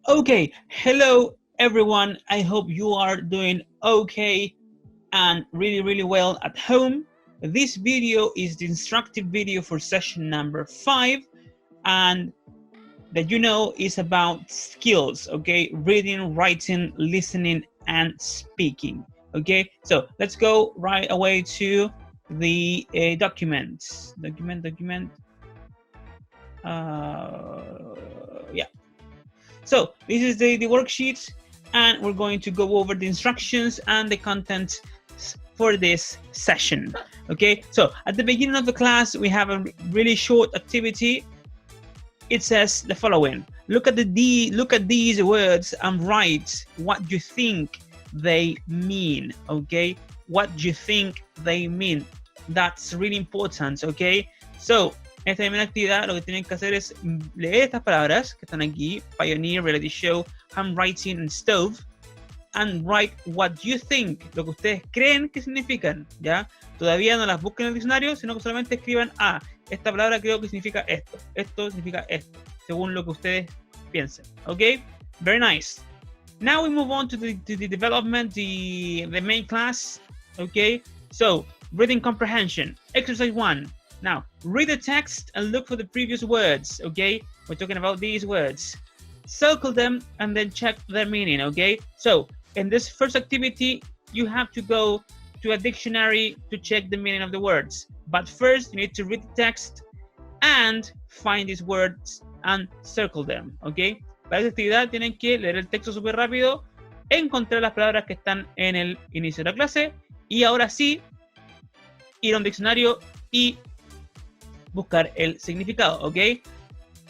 Okay, hello everyone. I hope you are doing okay and really well at home. This video is the instructive video for session number 5 and that is about skills, okay? Reading, writing, listening and speaking. Okay, so let's go right away to the document. Yeah. So this is the worksheet and we're going to go over the instructions and the content for this session. Okay, so at the beginning of the class, we have a really short activity. It says the following: look at these words and write what you think they mean. Okay, what you think they mean. That's really important. Okay, so esta primera actividad lo que tienen que hacer es leer estas palabras que están aquí: pioneer, reality show, handwriting and stove, and write what you think, lo que ustedes creen que significan, ¿ya? Todavía no las busquen en el diccionario, sino que solamente escriban, esta palabra creo que significa esto, esto significa esto, según lo que ustedes piensen, ¿ok? Very nice. Now we move on to the development, the main class, ¿ok? So, reading comprehension, exercise 1. Now, read the text and look for the previous words, okay? We're talking about these words. Circle them and then check their meaning, okay? So, in this first activity, you have to go to a dictionary to check the meaning of the words. But first, you need to read the text and find these words and circle them, okay? Para esta actividad tienen que leer el texto súper rápido, encontrar las palabras que están en el inicio de la clase y ahora sí, ir a un diccionario y buscar el significado, okay?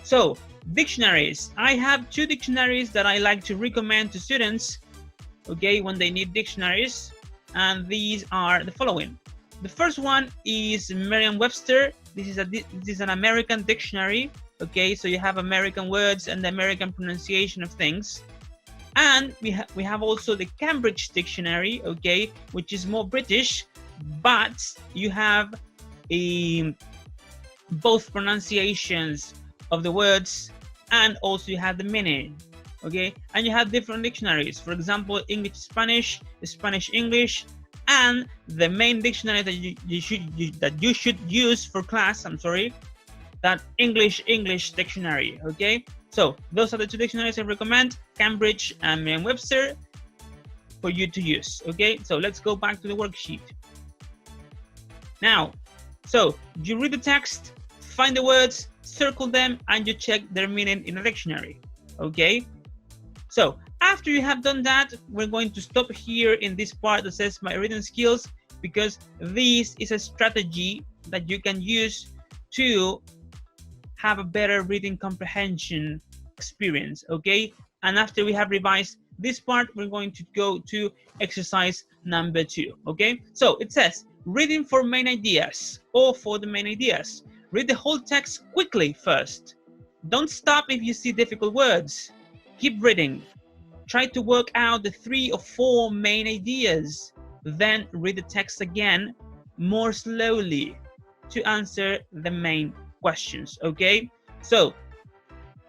So, dictionaries. I have 2 dictionaries that I like to recommend to students, okay, when they need dictionaries, and these are the following. The first one is Merriam-Webster. This is an American dictionary, okay, so you have American words and the American pronunciation of things. And we have also the Cambridge Dictionary, okay, which is more British, but you have both pronunciations of the words and also you have the meaning, okay? And you have different dictionaries, for example, English Spanish, Spanish English, and the main dictionary that you should use for class, that English dictionary, okay? So those are the 2 dictionaries I recommend, Cambridge and Merriam-Webster, for you to use, okay? So let's go back to the worksheet. Now, so you read the text, find the words, circle them, and you check their meaning in a dictionary, okay? So after you have done that, we're going to stop here in this part that says my reading skills, because this is a strategy that you can use to have a better reading comprehension experience, okay? And after we have revised this part, we're going to go to exercise number 2, okay? So it says, reading for main ideas or for the main ideas. Read the whole text quickly first. Don't stop if you see difficult words. Keep reading. Try to work out the 3 or 4 main ideas. Then read the text again more slowly to answer the main questions, okay? So,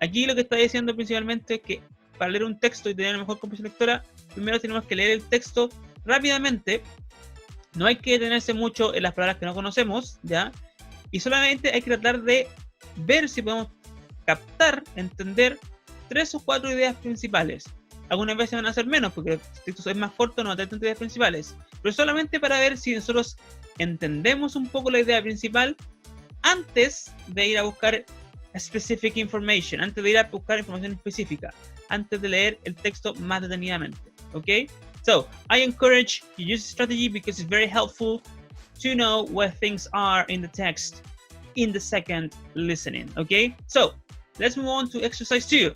aquí lo que está diciendo principalmente es que para leer un texto y tener una mejor comprensión lectora, primero tenemos que leer el texto rápidamente. No hay que detenerse mucho en las palabras que no conocemos, ¿ya? Y solamente hay que tratar de ver si podemos captar, entender 3 o 4 ideas principales. Algunas veces van a ser menos porque el texto es más corto, no va a tener tantas ideas principales. Pero solamente para ver si nosotros entendemos un poco la idea principal antes de ir a buscar specific information, antes de ir a buscar información específica, antes de leer el texto más detenidamente. ¿Ok? So, I encourage you to use this strategy because it's very helpful to know where things are in the text in the second listening, okay? So, let's move on to exercise 2.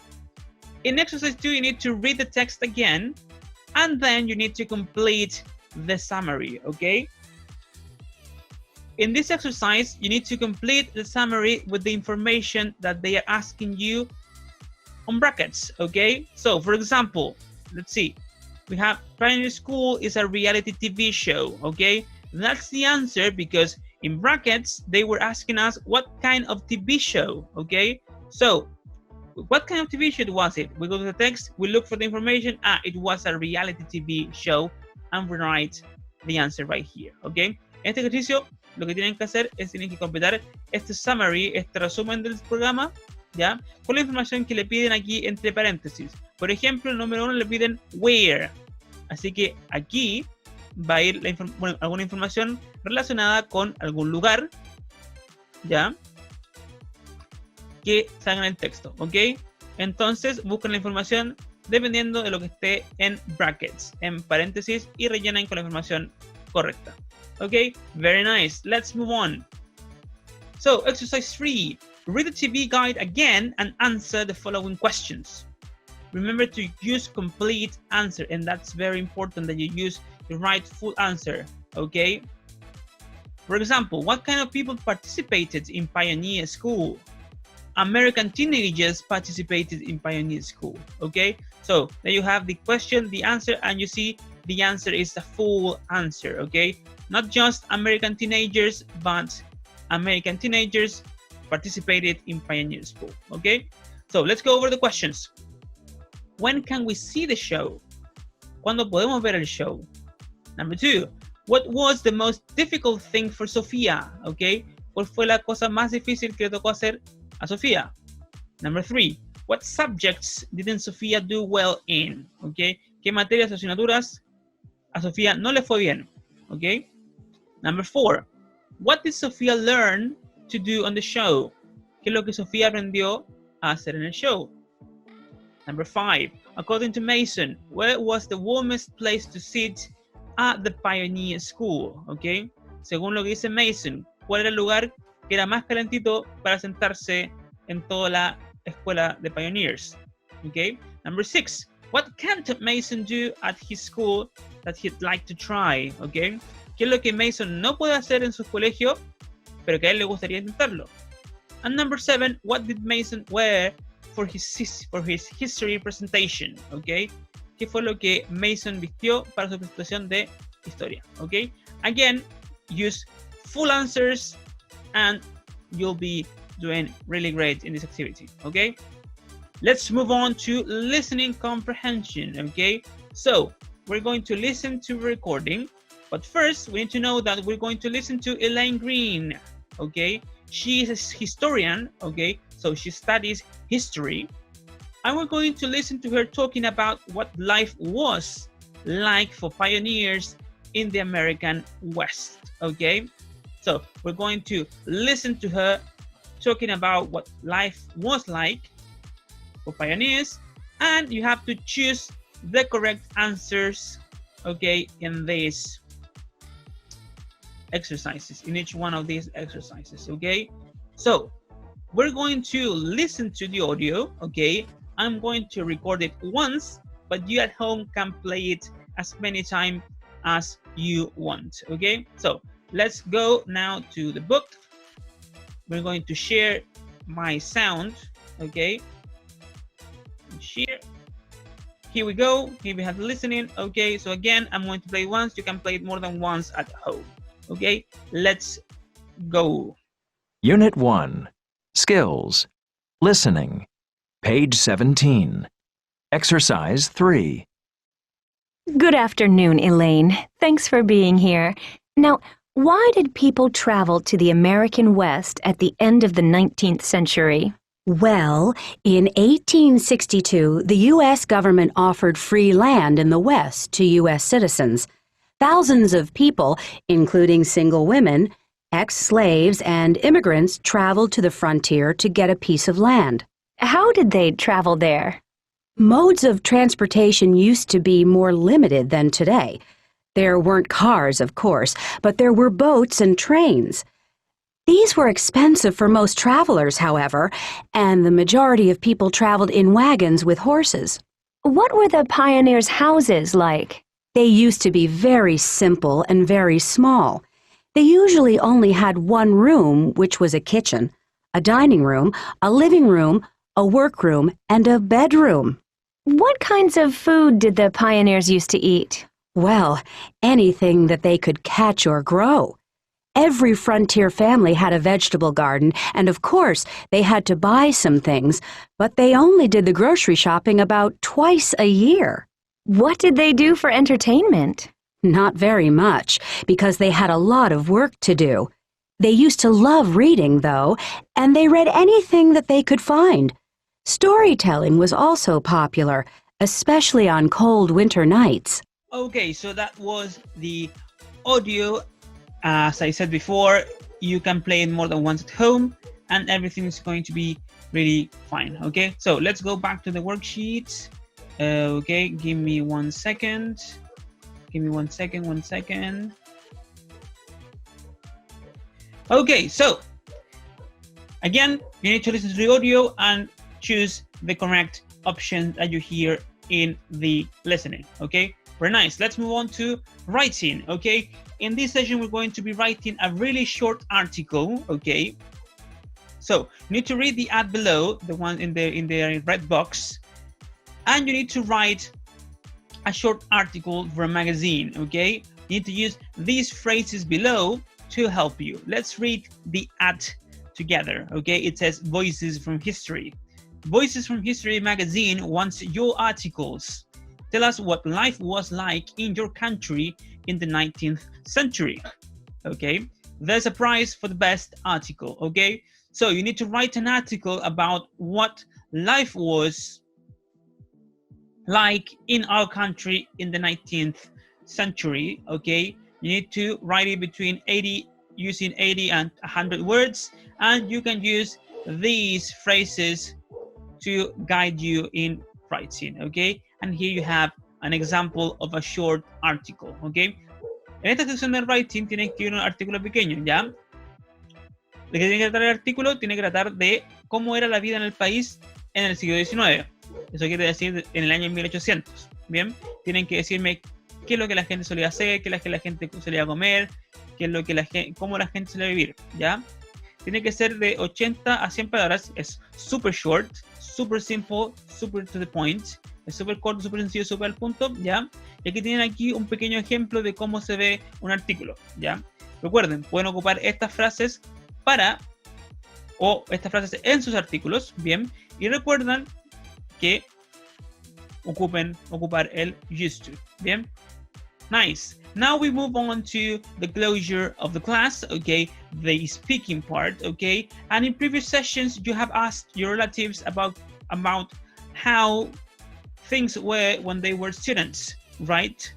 In exercise 2, you need to read the text again, and then you need to complete the summary, okay? In this exercise, you need to complete the summary with the information that they are asking you on brackets, okay? So, for example, let's see. We have primary school is a reality TV show, okay? That's the answer because in brackets, they were asking us what kind of TV show, okay? So What kind of TV show was it? We go to the text, we look for the information. It was a reality TV show, and we write the answer right here, ¿ok? En este ejercicio, lo que tienen que hacer es tienen que completar este summary, este resumen del programa, ¿ya? Con la información que le piden aquí entre paréntesis. Por ejemplo, el número 1 le piden where. Así que aquí va a ir alguna información relacionada con algún lugar, ¿ya? Que salga en el texto, ¿ok? Entonces buscan la información dependiendo de lo que esté en brackets, en paréntesis, y rellenan con la información correcta. ¿Ok? Very nice. Let's move on. So, exercise 3. Read the TV guide again and answer the following questions. Remember to use complete answer, and that's very important that you use the right full answer, okay? For example, what kind of people participated in Pioneer School? American teenagers participated in Pioneer School, okay? So there you have the question, the answer, and you see the answer is the full answer, okay? Not just American teenagers, but American teenagers participated in Pioneer School, okay? So let's go over the questions. When can we see the show? ¿Cuándo podemos ver el show? Number 2, what was the most difficult thing for Sofía? Okay, ¿cuál fue la cosa más difícil que le tocó hacer a Sofía? Number 3, what subjects didn't Sofía do well in? Okay, ¿qué materias o asignaturas a Sofía no le fue bien? Okay. Number 4, what did Sofía learn to do on the show? ¿Qué es lo que Sofía aprendió a hacer en el show? Number 5, according to Mason, where was the warmest place to sit at the Pioneer School? Okay. Según lo que dice Mason, ¿cuál era el lugar que era más calentito para sentarse en toda la escuela de Pioneers? Okay. Number 6, what can't Mason do at his school that he'd like to try? Okay. ¿Qué es lo que Mason no puede hacer en su colegio, pero que a él le gustaría intentarlo? And number 7, what did Mason wear for his history presentation? Okay. ¿Qué fue lo que Mason vistió para su presentación de historia? Okay. Again, use full answers and you'll be doing really great in this activity. Okay. Let's move on to listening comprehension. Okay. So we're going to listen to recording, but first we need to know that we're going to listen to Elaine Green. Okay. She is a historian. Okay. So she studies history. And we're going to listen to her talking about what life was like for pioneers in the American West, okay? So we're going to listen to her talking about what life was like for pioneers, and you have to choose the correct answers, okay, in these exercises, in each one of these exercises, okay? So we're going to listen to the audio, okay? I'm going to record it once, but you at home can play it as many times as you want, okay? So let's go now to the book. We're going to share my sound, okay? Share. Here we go. Here we have listening, okay? So again, I'm going to play it once. You can play it more than once at home, okay? Let's go. Unit 1, Skills, Listening. Page 17. Exercise 3. Good afternoon, Elaine. Thanks for being here. Now, why did people travel to the American West at the end of the 19th century? Well, in 1862, the U.S. government offered free land in the West to U.S. citizens. Thousands of people, including single women, ex-slaves, and immigrants traveled to the frontier to get a piece of land. How did they travel there? Modes of transportation used to be more limited than today. There weren't cars, of course, but there were boats and trains. These were expensive for most travelers, however, and the majority of people traveled in wagons with horses. What were the pioneers' houses like? They used to be very simple and very small. They usually only had one room, which was a kitchen, a dining room, a living room, a workroom, and a bedroom. What kinds of food did the pioneers used to eat? Well, anything that they could catch or grow. Every frontier family had a vegetable garden, and of course, they had to buy some things, but they only did the grocery shopping about twice a year. What did they do for entertainment? Not very much, because they had a lot of work to do. They used to love reading, though, and they read anything that they could find. Storytelling was also popular, especially on cold winter nights. Okay, so that was the audio. As I said before, you can play it more than once at home and everything is going to be really fine. Okay, so let's go back to the worksheet. Okay, give me 1 second. Give me 1 second, 1 second. Okay, so again, you need to listen to the audio and choose the correct option that you hear in the listening. Okay, very nice. Let's move on to writing. Okay, in this session, we're going to be writing a really short article. Okay, so you need to read the ad below, the one in the red box, and you need to write a short article for a magazine. Okay, you need to use these phrases below to help you. Let's read the ad together. Okay, it says Voices from History. Voices from History magazine wants your articles. Tell us what life was like in your country in the 19th century. Okay, there's a prize for the best article. Okay, so you need to write an article about what life was like in our country in the 19th century. Okay, you need to write it using 80 and 100 words, and you can use these phrases to guide you in writing. Okay, and here you have an example of a short article. Okay, en esta sección de writing tienes que escribir un artículo pequeño, ¿ya? ¿De qué tiene que tratar el artículo? Tiene que tratar de cómo era la vida en el país en el siglo XIX. Eso quiere decir en el año 1800. Bien, tienen que decirme qué es lo que la gente solía hacer, qué es lo que la gente solía comer, qué es lo que cómo la gente solía vivir, ¿ya? Tiene que ser de 80 a 100 palabras. Es super short, super simple, super to the point. Es súper corto, súper sencillo, súper al punto, ¿ya? Y aquí tienen aquí un pequeño ejemplo de cómo se ve un artículo, ¿ya? Recuerden, pueden ocupar estas frases estas frases en sus artículos, ¿bien? Y recuerdan que ocupar el used to, ¿bien? Nice. Now we move on to the closure of the class, okay? The speaking part, okay? And in previous sessions, you have asked your relatives about how things were when they were students, right?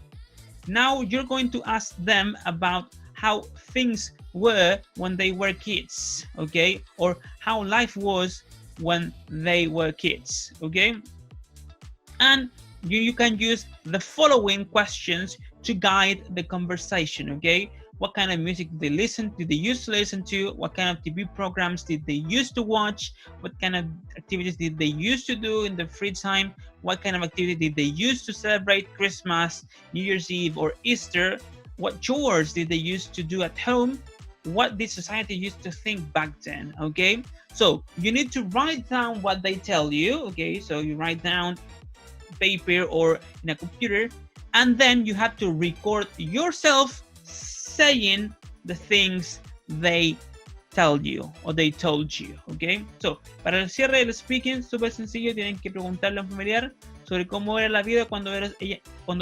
Now you're going to ask them about how things were when they were kids, okay? Or how life was when they were kids, okay? And you can use the following questions to guide the conversation, okay? What kind of music did they used to listen to? What kind of TV programs did they used to watch? What kind of activities did they used to do in the free time? What kind of activity did they used to celebrate Christmas, New Year's Eve, or Easter? What chores did they used to do at home? What did society used to think back then, okay? So you need to write down what they tell you, okay? So you write down paper or in a computer, and then you have to record yourself saying the things they tell you or they told you, okay? So, para el cierre del speaking, súper sencillo, tienen que preguntarle a un familiar sobre cómo era la vida cuando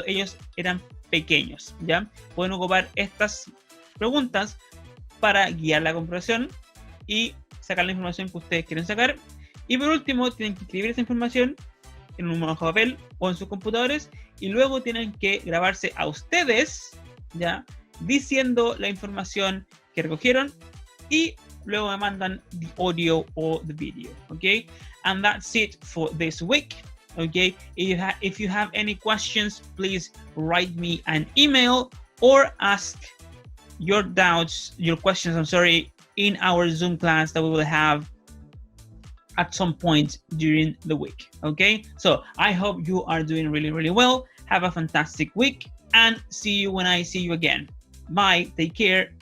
ellos eran pequeños, ¿ya? Pueden ocupar estas preguntas para guiar la conversación y sacar la información que ustedes quieren sacar. Y por último, tienen que escribir esa información en un hoja de papel o en sus computadores y luego tienen que grabarse a ustedes, ¿ya? Diciendo la información que recogieron y luego me mandan the audio or the video, okay? And that's it for this week, okay? If you have any questions, please write me an email or ask your questions, in our Zoom class that we will have at some point during the week, okay? So I hope you are doing really, really well. Have a fantastic week and see you when I see you again. Bye, take care.